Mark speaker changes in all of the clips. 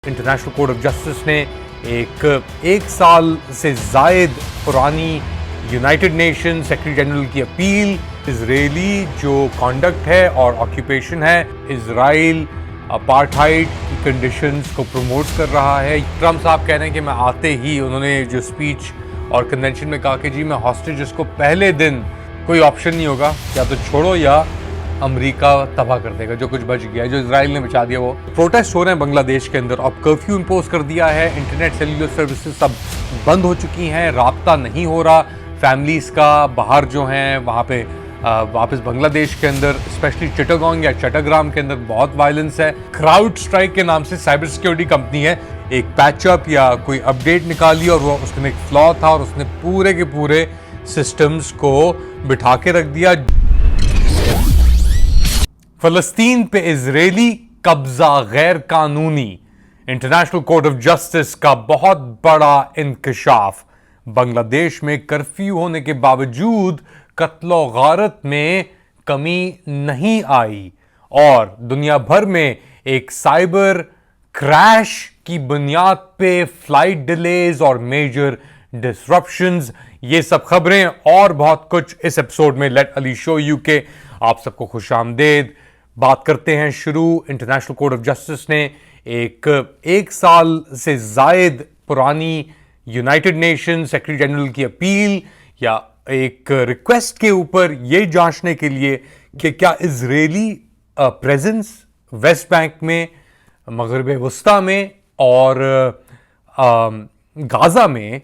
Speaker 1: International Court of justice ने एक साल से जायद पुरानी यूनाइटेड नेशन सेक्रेटरी जनरल की अपील, इजरायली जो कॉन्डक्ट है और ऑक्यूपेशन है, इजराइल अपार्थाइड की कंडीशंस को प्रमोट कर रहा है। ट्रम्प साहब कह रहे हैं कि मैं आते ही उन्होंने जो स्पीच और कन्वेंशन में कहा कि जी मैं हॉस्टेजेस को पहले दिन कोई ऑप्शन नहीं होगा, या तो छोड़ो या अमेरिका तबाह कर देगा जो कुछ बच गया है, जो इजराइल ने बचा दिया। वो प्रोटेस्ट हो रहे हैं बांग्लादेश के अंदर, अब कर्फ्यू इंपोज कर दिया है, इंटरनेट सेल्युलर सर्विसेज सब बंद हो चुकी हैं, राब्ता नहीं हो रहा फैमिलीज का बाहर जो हैं वहाँ पे वापस बांग्लादेश के अंदर, स्पेशली चिटागोंग या चट्टग्राम के अंदर बहुत वायलेंस है। क्राउड स्ट्राइक के नाम से साइबर सिक्योरिटी कंपनी है, एक पैचअप या कोई अपडेट निकाली और वो उसमें एक फ्लॉ था और उसने पूरे के पूरे सिस्टम्स को बिठा के रख दिया। फलस्तीन पे इजरायली कब्जा गैर कानूनी, इंटरनेशनल कोर्ट ऑफ जस्टिस का बहुत बड़ा इंकशाफ। बांग्लादेश में कर्फ्यू होने के बावजूद कत्लो गारत में कमी नहीं आई और दुनिया भर में एक साइबर क्रैश की बुनियाद पे फ्लाइट डिलेज और मेजर डिसरप्शंस, ये सब खबरें और बहुत कुछ इस एपिसोड में लेट अली शो यू के। आप सबको खुशामदेद। बात करते हैं शुरू। इंटरनेशनल कोर्ट ऑफ जस्टिस ने एक साल से जायद पुरानी यूनाइटेड नेशन सेक्रेटरी जनरल की अपील या एक रिक्वेस्ट के ऊपर यह जांचने के लिए कि क्या इजरायली प्रेजेंस वेस्ट बैंक में, मगरब वस्ता में और गाजा में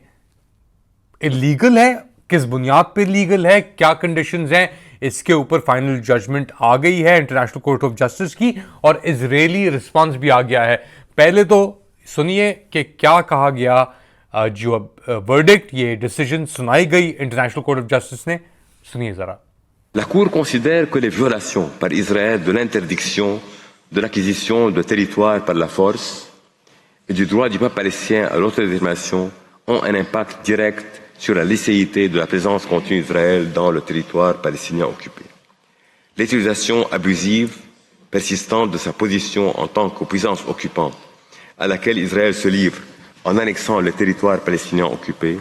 Speaker 1: इलीगल है, किस बुनियाद पे लीगल है, क्या कंडीशंस हैं, इसके ऊपर फाइनल जजमेंट आ गई है इंटरनेशनल कोर्ट ऑफ जस्टिस की और इजरायली रिस्पांस भी आ गया है। पहले तो सुनिए कि क्या कहा गया, जो वर्डिक्ट, ये डिसीजन सुनाई गई इंटरनेशनल कोर्ट ऑफ जस्टिस ने। सुनिए जरा।
Speaker 2: La Cour considère que les violations par Israël de l'interdiction de l'acquisition de territoires par la force et du droit du peuple palestinien à l'autodétermination ont un impact direct sur la licéité de la présence continue d'Israël dans le territoire palestinien occupé. L'utilisation abusive, persistante de sa position en tant que puissance occupante, à laquelle Israël se livre en annexant le territoire palestinien occupé.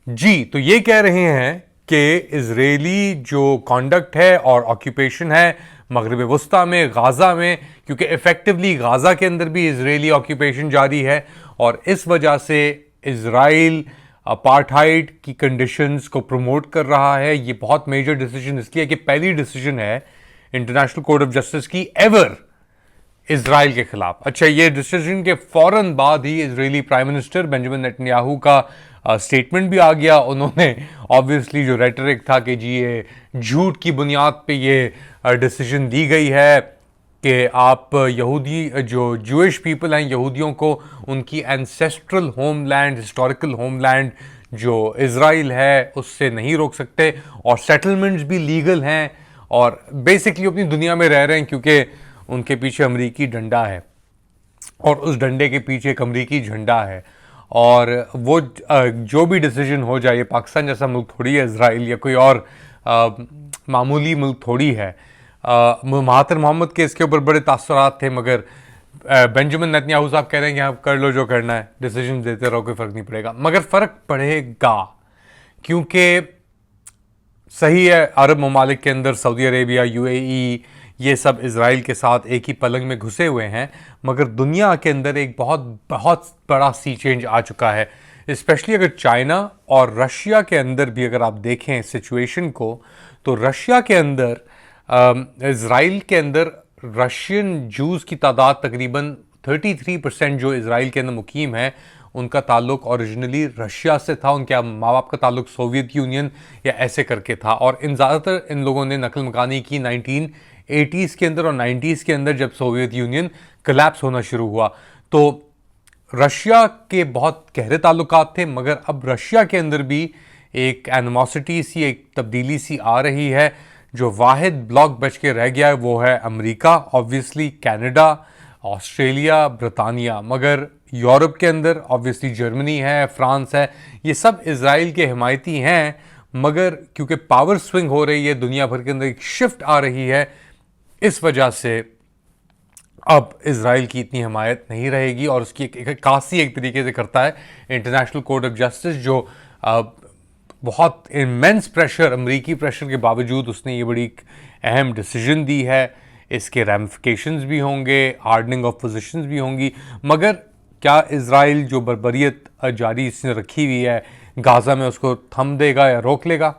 Speaker 1: जी, तो ये कह रहे हैं कि Israeli जो conduct है और occupation है मगरब वस्ता में, गाजा में, क्योंकि इफेक्टिवली गाजा के अंदर भी इजरायली ऑक्यूपेशन जारी है और इस वजह से इजराइल अपार्थाइड की कंडीशंस को प्रमोट कर रहा है। ये बहुत मेजर डिसीजन इसलिए कि पहली डिसीजन है इंटरनेशनल कोर्ट ऑफ जस्टिस की एवर इजराइल के खिलाफ। अच्छा, ये डिसीजन के फौरन बाद ही Israeli prime minister Benjamin Netanyahu का स्टेटमेंट भी आ गया। उन्होंने ऑब्वियसली जो रेटरिक था कि जी ये झूठ की बुनियाद पे ये डिसीजन दी गई है कि आप यहूदी जो जूइश पीपल हैं, यहूदियों को उनकी एंसेस्ट्रल होमलैंड, हिस्टोरिकल होमलैंड जो इजराइल है उससे नहीं रोक सकते और सेटलमेंट्स भी लीगल हैं और बेसिकली अपनी दुनिया में रह रहे हैं क्योंकि उनके पीछे अमरीकी डंडा है और उस डंडे के पीछे एक अमरीकी झंडा है और वो जो भी डिसीजन हो जाए, पाकिस्तान जैसा मुल्क थोड़ी है इजराइल, या कोई और मामूली मुल्क थोड़ी है। महातिर मोहम्मद के इसके ऊपर बड़े तासुरात थे, मगर बेंजामिन नेतन्याहू साहब कह रहे हैं कि आप कर लो जो करना है, डिसीजन देते रहो, कोई फ़र्क नहीं पड़ेगा। मगर फ़र्क पड़ेगा क्योंकि सही है, अरब ममालिक के अंदर सऊदी अरेबिया, यूएई, ये सब इजराइल के साथ एक ही पलंग में घुसे हुए हैं, मगर दुनिया के अंदर एक बहुत बहुत बड़ा सी चेंज आ चुका है। स्पेशली अगर चाइना और रशिया के अंदर भी अगर आप देखें सिचुएशन को, तो रशिया के अंदर, इजराइल के अंदर रशियन जूस की तादाद तकरीबन 33% जो इजराइल के अंदर मुकीम है उनका ताल्लुक ओरिजिनली रशिया से था। उनके माँ बाप का ताल्लुक सोवियत यूनियन या ऐसे करके था और ज़्यादातर इन लोगों ने नकल मकानी की 1980s के अंदर और 90s के अंदर, जब सोवियत यूनियन कोलैप्स होना शुरू हुआ। तो रशिया के बहुत गहरे ताल्लुकात थे, मगर अब रशिया के अंदर भी एक एनिमोसिटी सी, एक तब्दीली सी आ रही है। जो वाहिद ब्लॉक बच के रह गया है वो है America, obviously Canada, Australia, Britannia, मगर यूरोप के अंदर ऑब्वियसली जर्मनी है, फ्रांस है, ये सब इजराइल के हिमायती हैं। मगर क्योंकि पावर स्विंग हो रही है दुनिया भर के अंदर, एक शिफ्ट आ रही है, इस वजह से अब इसराइल की इतनी हमायत नहीं रहेगी और उसकी कासी एक तरीके से करता है इंटरनेशनल कोर्ट ऑफ जस्टिस, जो बहुत इमेंस प्रेशर, अमरीकी प्रेशर के बावजूद उसने ये बड़ी अहम डिसीजन दी है। इसके रैमिफिकेशंस भी होंगे, हार्डनिंग ऑफ पोजीशंस भी होंगी, मगर क्या इसराइल जो बर्बरियत जारी इसने रखी हुई है गाज़ा में उसको थम देगा या रोक लेगा?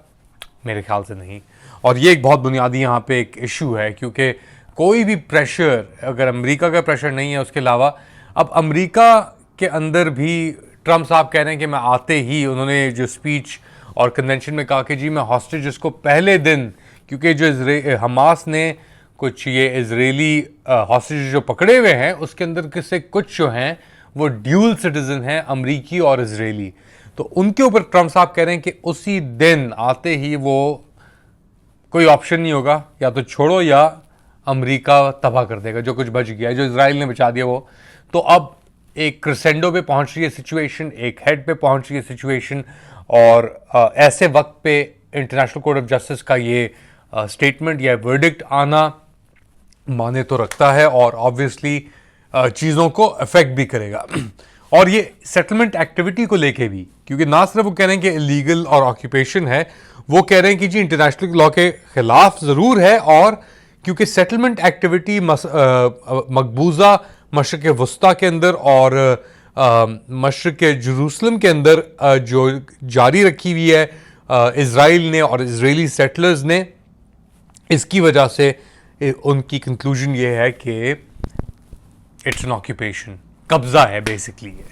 Speaker 1: मेरे ख्याल से नहीं। और ये एक बहुत बुनियादी यहाँ पे एक इशू है, क्योंकि कोई भी प्रेशर, अगर अमेरिका का प्रेशर नहीं है उसके अलावा, अब अमेरिका के अंदर भी ट्रम्प साहब कह रहे हैं कि मैं आते ही, उन्होंने जो स्पीच और कन्वेंशन में कहा कि जी मैं हॉस्टेजेस को पहले दिन, क्योंकि जो हमास ने कुछ ये इजरायली हॉस्टेजेस जो पकड़े हुए हैं उसके अंदर से कुछ जो हैं वो ड्यूल सिटीजन हैं, अमरीकी और इजरायली, तो उनके ऊपर ट्रम्प साहब कह रहे हैं कि उसी दिन आते ही वो कोई ऑप्शन नहीं होगा, या तो छोड़ो या अमेरिका तबाह कर देगा जो कुछ बच गया है, जो इजराइल ने बचा दिया वो। तो अब एक क्रेसेंडो पे पहुंच रही है सिचुएशन, एक हेड पे पहुंच रही है सिचुएशन, और ऐसे वक्त पे इंटरनेशनल कोर्ट ऑफ जस्टिस का ये स्टेटमेंट या वर्डिक्ट आना माने तो रखता है और ऑब्वियसली चीज़ों को अफेक्ट भी करेगा। और ये सेटलमेंट एक्टिविटी को लेके भी, क्योंकि ना सिर्फ वो कह रहे हैं कि इलीगल और ऑक्यूपेशन है, वो कह रहे हैं कि जी इंटरनेशनल लॉ के खिलाफ ज़रूर है, और क्योंकि सेटलमेंट एक्टिविटी मकबूजा मशरक़ वस्ता के अंदर और मशरक़ जेरूसलम के अंदर जो जारी रखी हुई है इजराइल ने और इजरायली सेटलर्स ने, इसकी वजह से उनकी कंक्लूजन ये है कि इट्स एन ऑक्यूपेशन, कब्जा है बेसिकली। ये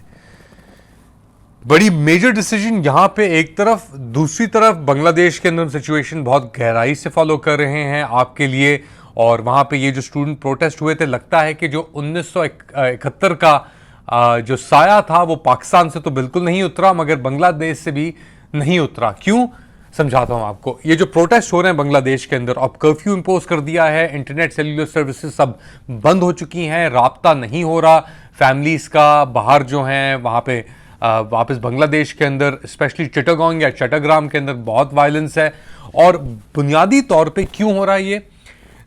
Speaker 1: बड़ी मेजर डिसीजन यहाँ पे एक तरफ, दूसरी तरफ बांग्लादेश के अंदर सिचुएशन बहुत गहराई से फॉलो कर रहे हैं आपके लिए, और वहाँ पे ये जो स्टूडेंट प्रोटेस्ट हुए थे, लगता है कि जो 1971 का जो साया था वो पाकिस्तान से तो बिल्कुल नहीं उतरा, मगर बांग्लादेश से भी नहीं उतरा। क्यों, समझाता हूँ आपको। ये जो प्रोटेस्ट हो रहे हैं बांग्लादेश के अंदर, अब कर्फ्यू इम्पोज कर दिया है, इंटरनेट सेल्युलर सर्विसेज सब बंद हो चुकी हैं, राब्ता नहीं हो रहा फैमिलीज़ का, बाहर जो हैं वहाँ पे वापस बांग्लादेश के अंदर स्पेशली चिटागोंग या चट्टग्राम के अंदर बहुत वायलेंस है। और बुनियादी तौर पे क्यों हो रहा है ये,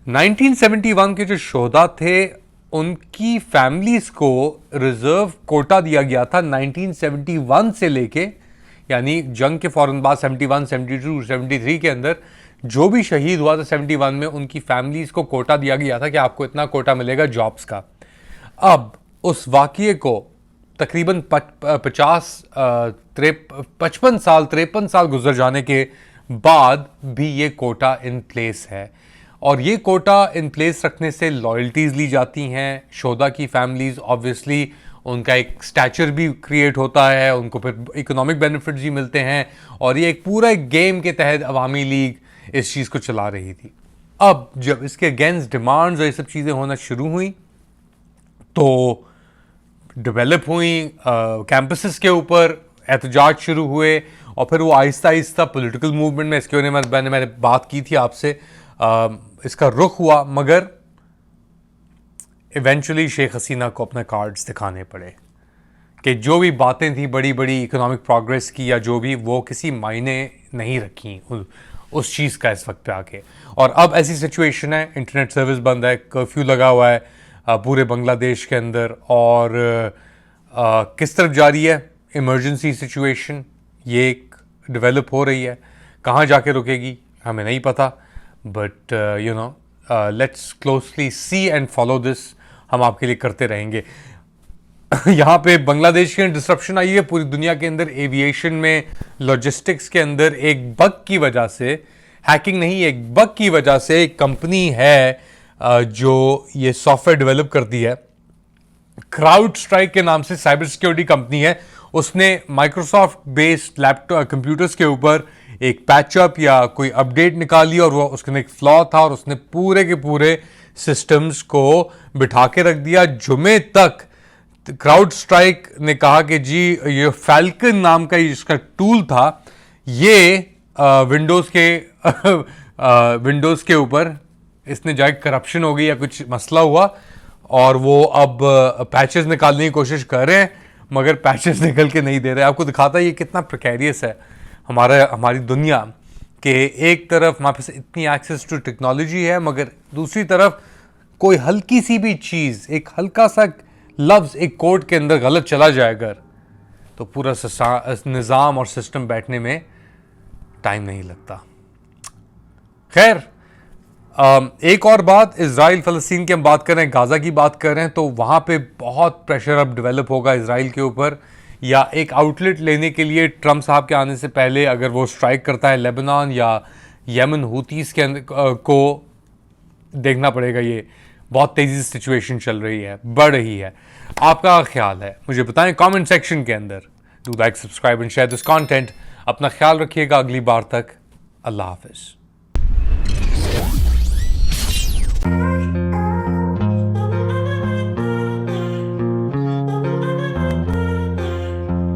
Speaker 1: 1971 के जो शोहदा थे उनकी फैमिलीज़ को रिजर्व कोटा दिया गया था 1971 से लेके, यानी जंग के फौरन बाद 71, 72, 73 के अंदर जो भी शहीद हुआ था 71 में, उनकी फैमिलीज़ को कोटा दिया गया था कि आपको इतना कोटा मिलेगा जॉब्स का। अब उस वाक़ये को तकरीबन 53 साल गुजर जाने के बाद भी ये कोटा इन प्लेस है, और ये कोटा इन प्लेस रखने से लॉयल्टीज़ ली जाती हैं शोधा की फैमिलीज़, ऑब्वियसली उनका एक स्टैचर भी क्रिएट होता है, उनको फिर इकोनॉमिक बेनिफिट्स भी मिलते हैं, और ये एक पूरा गेम के तहत अवामी लीग इस चीज़ को चला रही थी। अब जब इसके अगेंस्ट डिमांड्स और ये सब चीज़ें होना शुरू हुई तो डेवलप हुई, कैंपसेस के ऊपर एहतजाज शुरू हुए, और फिर वो आहिस्ता आहिस्ता पॉलिटिकल मूवमेंट में, इसके मैंने बात की थी आपसे, इसका रुख हुआ, मगर इवेंचुअली शेख हसीना को अपने कार्ड्स दिखाने पड़े कि जो भी बातें थी बड़ी बड़ी इकोनॉमिक प्रोग्रेस की या जो भी, वो किसी मायने नहीं रखी उस चीज़ का इस वक्त पे आके। और अब ऐसी सिचुएशन है, इंटरनेट सर्विस बंद है, कर्फ्यू लगा हुआ है पूरे बांग्लादेश के अंदर, और किस तरफ जा रही है इमरजेंसी सिचुएशन, ये एक डेवलप हो रही है, कहाँ जाके रुकेगी हमें नहीं पता, but you know let's closely see and follow this, हम आपके लिए करते रहेंगे। यहाँ पे बांग्लादेश के डिसरप्शन आई है पूरी दुनिया के अंदर, एविएशन में, लॉजिस्टिक्स के अंदर, एक बग की वजह से, हैकिंग नहीं, एक बग की वजह से एक कंपनी है जो ये सॉफ्टवेयर डेवलप करती है, क्राउड स्ट्राइक के नाम से साइबर सिक्योरिटी कंपनी है, उसने माइक्रोसॉफ्ट बेस्ड लैपटॉप कंप्यूटर्स के ऊपर एक पैचअप या कोई अपडेट निकाली, और वो उसके एक फ्लॉ था, और उसने पूरे के पूरे सिस्टम्स को बिठा के रख दिया। जुमे तक क्राउड स्ट्राइक ने कहा कि जी ये फैल्कन नाम का इसका टूल था, ये विंडोज़ के ऊपर इसने जाके करप्शन हो गई या कुछ मसला हुआ, और वो अब पैचेस निकालने की कोशिश कर रहे हैं, मगर पैचेस निकल के नहीं दे रहे। आपको दिखाता है ये कितना प्रिकेरियस है हमारी दुनिया, कि एक तरफ हमारे पास इतनी एक्सेस टू टेक्नोलॉजी है, मगर दूसरी तरफ कोई हल्की सी भी चीज़, एक हल्का सा लफ्ज़ एक कोर्ट के अंदर गलत चला जाए अगर, तो पूरा निज़ाम और सिस्टम बैठने में टाइम नहीं लगता। खैर, एक और बात, इजराइल फ़लस्तीन की हम बात कर रहे हैं, गाज़ा की बात कर रहे हैं, तो वहाँ पे बहुत प्रेशर अब डेवलप होगा इजराइल के ऊपर, या एक आउटलेट लेने के लिए ट्रंप साहब के आने से पहले अगर वो स्ट्राइक करता है लेबनान या यमन हूतीस के को देखना पड़ेगा। ये बहुत तेज़ी से सिचुएशन चल रही है, बढ़ रही है। आपका ख्याल है मुझे बताएं कमेंट सेक्शन के अंदर। Do like, subscribe and share this content. अपना ख्याल रखिएगा, अगली बार तक अल्लाह हाफिज़।